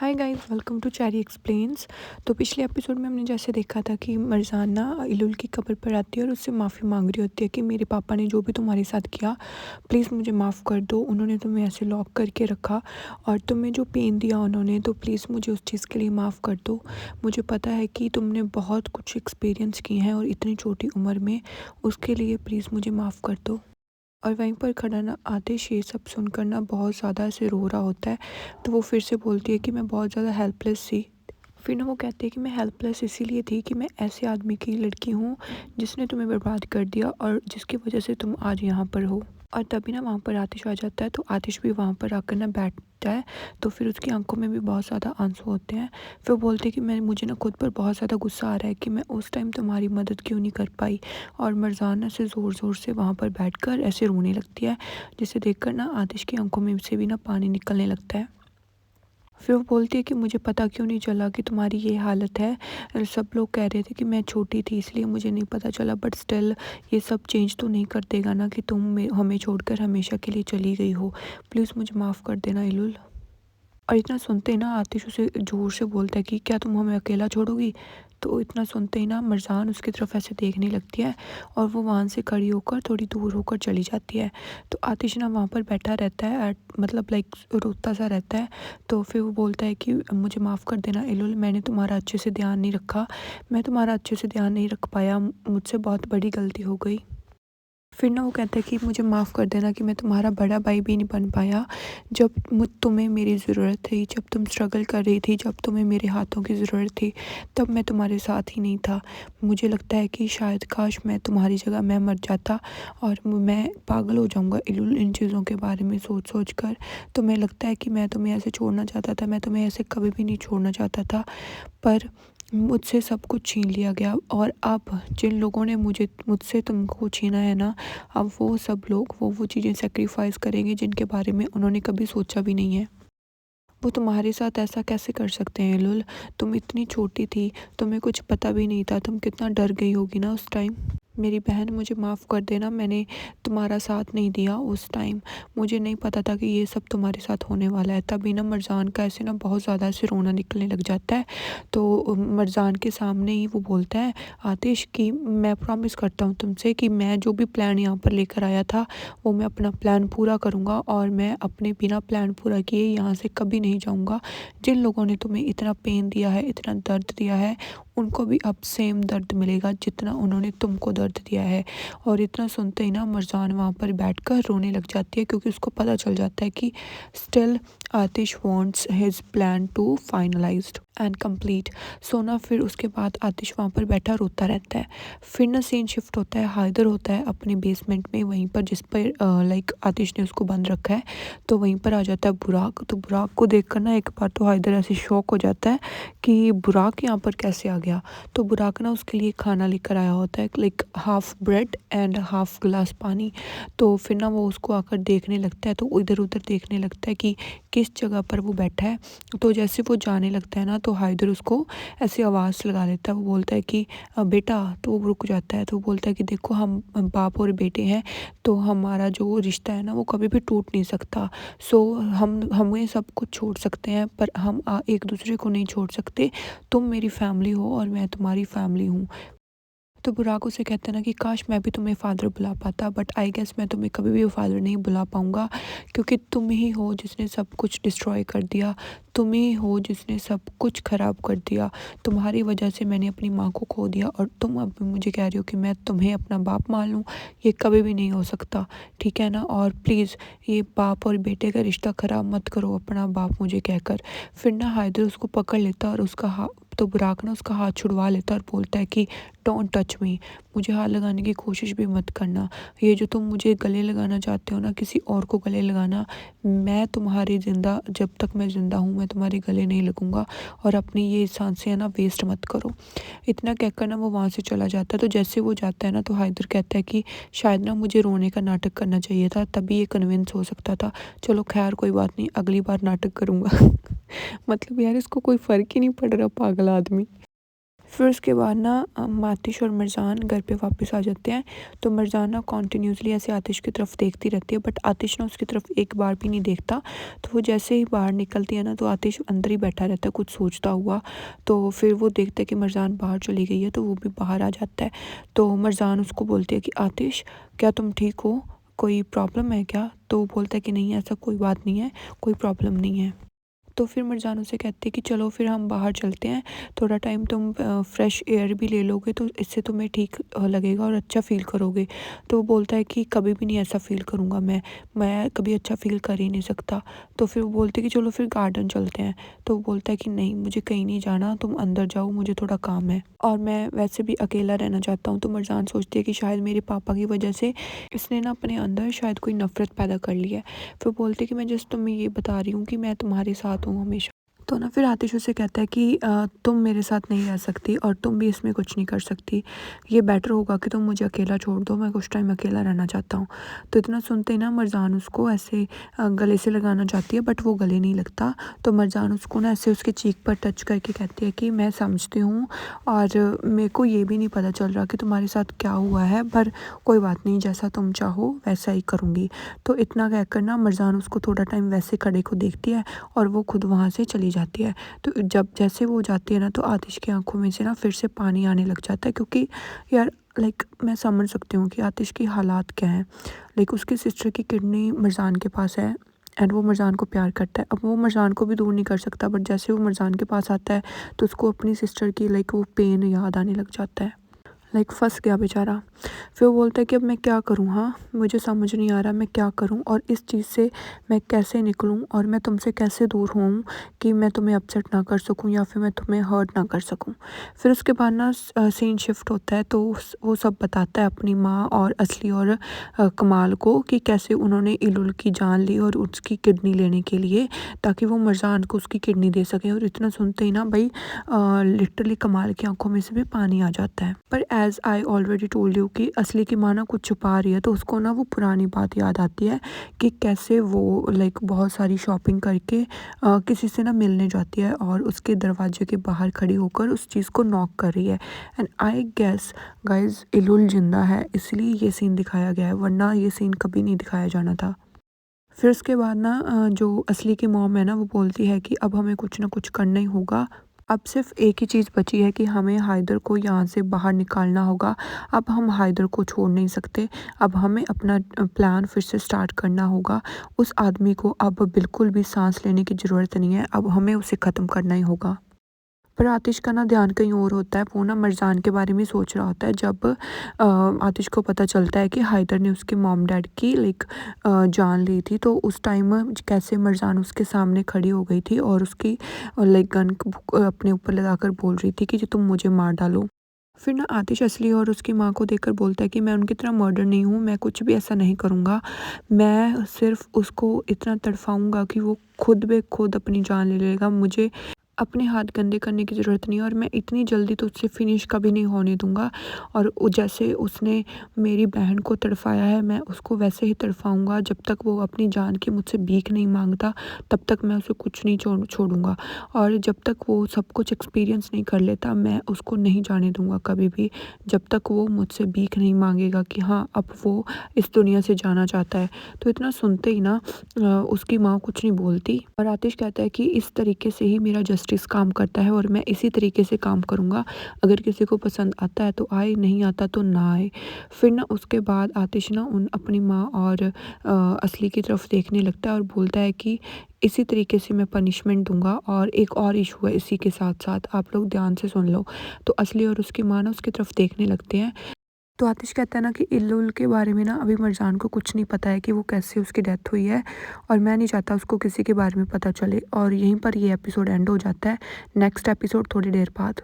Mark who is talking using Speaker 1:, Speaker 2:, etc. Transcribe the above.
Speaker 1: Hi guys, welcome to Cherry explains. तो पिछले episode में हमने जैसे देखा था कि मरजान ना इलुल की कब्र पर आती है और उससे माफ़ी मांग रही होती है कि मेरे पापा ने जो भी तुम्हारे साथ किया प्लीज़ मुझे माफ़ कर दो। उन्होंने तुम्हें ऐसे लॉक करके रखा और तुम्हें जो पेन दिया उन्होंने, तो प्लीज़ मुझे उस चीज़ के लिए माफ़ कर दो। मुझे पता है कि तुमने बहुत कुछ एक्सपीरियंस किए हैं और इतनी छोटी उम्र में, उसके लिए प्लीज़ मुझे माफ़ कर दो। और वहीं पर खड़ा ना आतिश ये सब सुनकर ना बहुत ज़्यादा ऐसे रो रहा होता है। तो वो फिर से बोलती है कि मैं बहुत ज़्यादा हेल्पलेस थी। फिर ना वो कहती है कि मैं हेल्पलेस इसीलिए थी कि मैं ऐसे आदमी की लड़की हूँ जिसने तुम्हें बर्बाद कर दिया और जिसकी वजह से तुम आज यहाँ पर हो। और तभी ना वहाँ पर आतिश आ जाता है, तो आतिश भी वहाँ पर आकर ना बैठता है। तो फिर उसकी आंखों में भी बहुत ज़्यादा आंसू होते हैं। फिर वो बोलती है कि मुझे ना खुद पर बहुत ज़्यादा गुस्सा आ रहा है कि मैं उस टाइम तुम्हारी मदद क्यों नहीं कर पाई। और मरजाना ऐसे ज़ोर ज़ोर से वहाँ पर बैठकर ऐसे रोने लगती है, जिसे देखकर ना आतिश की आंखों में से भी ना पानी निकलने लगता है। फिर वो बोलती है कि मुझे पता क्यों नहीं चला कि तुम्हारी ये हालत है। सब लोग कह रहे थे कि मैं छोटी थी इसलिए मुझे नहीं पता चला, बट स्टिल ये सब चेंज तो नहीं कर देगा ना कि तुम हमें छोड़कर हमेशा के लिए चली गई हो। प्लीज़ मुझे माफ़ कर देना इलुल। और इतना सुनते ही ना आतिश उसे ज़ोर से बोलता है कि क्या तुम हमें अकेला छोड़ोगी। तो इतना सुनते ही ना मरजान उसकी तरफ ऐसे देखने लगती है और वो वहाँ से खड़ी होकर थोड़ी दूर होकर चली जाती है। तो आतिश ना वहाँ पर बैठा रहता है, मतलब लाइक रोता सा रहता है। तो फिर वो बोलता है कि मुझे माफ़ कर देना इलुल, मैंने तुम्हारा अच्छे से ध्यान नहीं रखा। मैं तुम्हारा अच्छे से ध्यान नहीं रख पाया, मुझसे बहुत बड़ी गलती हो गई। फिर ना वो कहता है कि मुझे माफ़ कर देना कि मैं तुम्हारा बड़ा भाई भी नहीं बन पाया। जब तुम्हें मेरी ज़रूरत थी, जब तुम स्ट्रगल कर रही थी, जब तुम्हें मेरे हाथों की ज़रूरत थी, तब मैं तुम्हारे साथ ही नहीं था। मुझे लगता है कि शायद काश मैं तुम्हारी जगह मैं मर जाता और मैं पागल हो जाऊँगा इन चीज़ों के बारे में सोच सोच कर। तो मैं लगता है कि मैं तुम्हें ऐसे छोड़ना चाहता था, मैं तुम्हें ऐसे कभी भी नहीं छोड़ना चाहता था, पर मुझसे सब कुछ छीन लिया गया। और अब जिन लोगों ने मुझसे तुमको छीना है ना, अब वो सब लोग वो चीज़ें सेक्रीफाइस करेंगे जिनके बारे में उन्होंने कभी सोचा भी नहीं है। वो तुम्हारे साथ ऐसा कैसे कर सकते हैं लुल। तुम इतनी छोटी थी, तुम्हें कुछ पता भी नहीं था, तुम कितना डर गई होगी ना उस टाइम। मेरी बहन मुझे माफ़ कर देना, मैंने तुम्हारा साथ नहीं दिया उस टाइम। मुझे नहीं पता था कि ये सब तुम्हारे साथ होने वाला है। तभी ना मरजान का ऐसे ना बहुत ज़्यादा ऐसे रोना निकलने लग जाता है। तो मरजान के सामने ही वो बोलता है आतिश कि मैं प्रॉमिस करता हूँ तुमसे कि मैं जो भी प्लान यहाँ पर लेकर आया था वो मैं अपना प्लान पूरा करूँगा और मैं अपने बिना प्लान पूरा किए यहाँ से कभी नहीं जाऊँगा। जिन लोगों ने तुम्हें इतना पेन दिया है, इतना दर्द दिया है, उनको भी अब सेम दर्द मिलेगा जितना उन्होंने तुमको दर्द दिया है। और इतना सुनते ही ना मरजान वहाँ पर बैठकर रोने लग जाती है, क्योंकि उसको पता चल जाता है कि still Atish wants his plan to finalized and complete. So ना फिर उसके बाद आतिश वहाँ पर बैठा रोता रहता है। फिर ना सीन शिफ्ट होता है, हायदर होता है अपने बेसमेंट में, वहीं पर जिस पर लाइक आतिश ने उसको बंद रखा है। तो वहीं पर आ जाता है बुराक। तो बुराक को देखकर ना एक बार तो हायदर ऐसे शॉक हो जाता है कि बुराक यहाँ पर कैसे आ गया। तो बुराक ना उसके लिए खाना लेकर आया होता है, like half bread and half गिलास पानी। तो फिर ना वो उसको आकर देखने लगता है, तो इधर उधर देखने लगता है कि किस जगह पर वो बैठा है। तो जैसे वो जाने लगता है ना, तो हायदर उसको ऐसी आवाज़ लगा देता है। वो बोलता है कि बेटा। तो वो रुक जाता है, तो वो बोलता है कि देखो हम बाप और बेटे हैं, तो हमारा जो रिश्ता है ना वो कभी भी टूट नहीं सकता। सो हमें सब कुछ छोड़ सकते हैं पर हम एक दूसरे को नहीं छोड़ सकते। तुम मेरी फैमिली हो और मैं तुम्हारी फैमिली हूँ। तो बुराक उसे कहते हैं ना कि काश मैं भी तुम्हें फ़ादर बुला पाता, बट आई गेस मैं तुम्हें कभी भी फ़ादर नहीं बुला पाऊँगा, क्योंकि तुम ही हो जिसने सब कुछ डिस्ट्रॉय कर दिया। तुम ही हो जिसने सब कुछ ख़राब कर दिया। तुम्हारी वजह से मैंने अपनी माँ को खो दिया और तुम अब भी मुझे कह रही हो कि मैं तुम्हें अपना बाप मान लूँ। ये कभी भी नहीं हो सकता, ठीक है ना। और प्लीज़ ये बाप और बेटे का रिश्ता ख़राब मत करो अपना बाप मुझे कहकर। फिर ना हायदर उसको पकड़ लेता और उसका हाथ, तो बुराक ना उसका हाथ छुड़वा लेता और बोलता है कि डोंट टच मी, मुझे हाथ लगाने की कोशिश भी मत करना। ये जो तुम मुझे गले लगाना चाहते हो ना, किसी और को गले लगाना, मैं तुम्हारी ज़िंदा, जब तक मैं ज़िंदा हूँ मैं तुम्हारे गले नहीं लगूंगा। और अपनी ये सांसें है ना वेस्ट मत करो। इतना कहकर ना वो वहाँ से चला जाता है। तो जैसे वो जाता है ना, तो हायदर कहता है कि शायद ना मुझे रोने का नाटक करना चाहिए था, तभी ये कन्विंस हो सकता था। चलो खैर कोई बात नहीं, अगली बार नाटक करूँगा। मतलब यार इसको कोई फ़र्क ही नहीं पड़ रहा, पागल आदमी। फिर उसके बाद ना आतिश और मरजान घर पे वापस आ जाते हैं। तो मरजान ना कॉन्टीन्यूसली ऐसे आतिश की तरफ देखती रहती है, बट आतिश ना उसकी तरफ एक बार भी नहीं देखता। तो वो जैसे ही बाहर निकलती है ना, तो आतिश अंदर ही बैठा रहता है कुछ सोचता हुआ। तो फिर वो देखता है कि मरजान बाहर चली गई है, तो वो भी बाहर आ जाता है। तो मरजान उसको बोलती है कि आतिश, क्या तुम ठीक हो, कोई प्रॉब्लम है क्या? तो वो बोलता है कि नहीं, ऐसा कोई बात नहीं है, कोई प्रॉब्लम नहीं है। तो फिर मरजान उसे कहती है कि चलो फिर हम बाहर चलते हैं, थोड़ा टाइम तुम फ्रेश एयर भी ले लोगे तो इससे तुम्हें ठीक लगेगा और अच्छा फ़ील करोगे। तो वो बोलता है कि कभी भी नहीं ऐसा फ़ील करूँगा मैं कभी अच्छा फ़ील कर ही नहीं सकता। तो फिर वो बोलती है कि चलो फिर गार्डन चलते हैं। तो वो बोलता है कि नहीं, मुझे कहीं नहीं जाना, तुम अंदर जाओ, मुझे थोड़ा काम है और मैं वैसे भी अकेला रहना चाहता हूँ। तो मरजान सोचती है कि शायद मेरे पापा की वजह से इसने ना अपने अंदर शायद कोई नफ़रत पैदा कर ली है। फिर बोलती है कि मैं जस्ट तुम्हें ये बता रही हूँ कि मैं तुम्हारे साथ हूँ हमेशा। तो ना फिर आतिश उसे कहता है कि तुम मेरे साथ नहीं रह सकती और तुम भी इसमें कुछ नहीं कर सकती। ये बेटर होगा कि तुम मुझे अकेला छोड़ दो, मैं कुछ टाइम अकेला रहना चाहता हूँ। तो इतना सुनते ही ना मरजान उसको ऐसे गले से लगाना चाहती है, बट वो गले नहीं लगता। तो मरजान उसको ना ऐसे उसके चीक पर टच करके कहती है कि मैं समझती हूँ और मेरे को ये भी नहीं पता चल रहा कि तुम्हारे साथ क्या हुआ है, पर कोई बात नहीं, जैसा तुम चाहो वैसा ही करूँगी। तो इतना कहकर ना मरजान उसको थोड़ा टाइम वैसे खड़े को देखती है और वो खुद वहाँ से चली जाती है। तो जब जैसे वो जाती है ना, तो आतिश की आंखों में से ना फिर से पानी आने लग जाता है, क्योंकि यार लाइक मैं समझ सकती हूँ कि आतिश की हालात क्या हैं। लाइक उसकी सिस्टर की किडनी मरजान के पास है एंड वो मरजान को प्यार करता है। अब वो मरजान को भी दूर नहीं कर सकता, बट जैसे वो मरजान के पास आता है तो उसको अपनी सिस्टर की लाइक वो पेन याद आने लग जाता है। लाइक फंस गया बेचारा। फिर वो बोलता है कि अब मैं क्या करूँ, हाँ मुझे समझ नहीं आ रहा मैं क्या करूँ और इस चीज़ से मैं कैसे निकलूँ और मैं तुमसे कैसे दूर हूँ कि मैं तुम्हें अपसेट ना कर सकूँ या फिर मैं तुम्हें हर्ट ना कर सकूँ। फिर उसके बाद ना सीन शिफ्ट होता है, तो वो सब बताता है अपनी माँ और असली और कमाल को कि कैसे उन्होंने इलुल की जान ली और उसकी किडनी लेने के लिए, ताकि वो मरजान को उसकी किडनी दे सकें। और इतना सुनते ही ना भाई लिटरली कमाल की आंखों में से भी पानी आ जाता है। पर as I already told you कि असली की माँ ना कुछ छुपा रही है, तो उसको ना वो पुरानी बात याद आती है कि कैसे वो लाइक बहुत सारी शॉपिंग करके किसी से ना मिलने जाती है और उसके दरवाजे के बाहर खड़ी होकर उस चीज़ को नॉक कर रही है। एंड आई गेस गाइज इलुल जिंदा है, इसलिए ये सीन दिखाया गया है, वरना ये सीन कभी नहीं दिखाया जाना था। फिर उसके बाद ना जो असली की मॉम है ना, वो बोलती है कि अब हमें कुछ ना कुछ करना ही होगा। अब सिर्फ एक ही चीज़ बची है कि हमें हाइदर को यहाँ से बाहर निकालना होगा। अब हम हाइदर को छोड़ नहीं सकते। अब हमें अपना प्लान फिर से स्टार्ट करना होगा। उस आदमी को अब बिल्कुल भी सांस लेने की ज़रूरत नहीं है, अब हमें उसे ख़त्म करना ही होगा। पर आतिश का ना ध्यान कहीं और होता है, वो ना मरजान के बारे में सोच रहा होता है। जब आतिश को पता चलता है कि हाइदर ने उसके मॉम डैड की लाइक जान ली थी, तो उस टाइम कैसे मरजान उसके सामने खड़ी हो गई थी और उसकी लाइक गन अपने ऊपर लगाकर बोल रही थी कि जो तुम मुझे मार डालो। फिर ना आतिश असली और उसकी माँ को देखकर बोलता है कि मैं उनकी तरह मर्डर नहीं हूँ, मैं कुछ भी ऐसा नहीं करूँगा। मैं सिर्फ उसको इतना तड़फाऊँगा कि वो खुद ब खुद अपनी जान ले लेगा। मुझे अपने हाथ गंदे करने की ज़रूरत नहीं है और मैं इतनी जल्दी तो उससे फिनिश कभी नहीं होने दूँगा। और जैसे उसने मेरी बहन को तड़पाया है, मैं उसको वैसे ही तड़पाऊँगा। जब तक वो अपनी जान की मुझसे भीख नहीं मांगता, तब तक मैं उसे कुछ नहीं छोड़ूंगा। और जब तक वो सब कुछ एक्सपीरियंस नहीं कर लेता, मैं उसको नहीं जाने दूँगा कभी भी, जब तक वो मुझसे भीख नहीं मांगेगा कि हाँ अब वो इस दुनिया से जाना चाहता है। तो इतना सुनते ही ना उसकी माँ कुछ नहीं बोलती और आतिश कहता है कि इस तरीके से ही मेरा जस्टिस काम करता है और मैं इसी तरीके से काम करूँगा। अगर किसी को पसंद आता है तो आए, नहीं आता तो ना आए। फिर ना उसके बाद आतिश ना अपनी माँ और असली की तरफ देखने लगता है और बोलता है कि इसी तरीके से मैं पनिशमेंट दूंगा। और एक और इशू है इसी के साथ साथ, आप लोग ध्यान से सुन लो। तो असली और उसकी माँ ना उसकी तरफ देखने लगते हैं। तो आतिश कहता है ना कि इल्लुल के बारे में ना अभी मरजान को कुछ नहीं पता है कि वो कैसे उसकी डेथ हुई है, और मैं नहीं चाहता उसको किसी के बारे में पता चले। और यहीं पर ये एपिसोड एंड हो जाता है। नेक्स्ट एपिसोड थोड़ी देर बाद।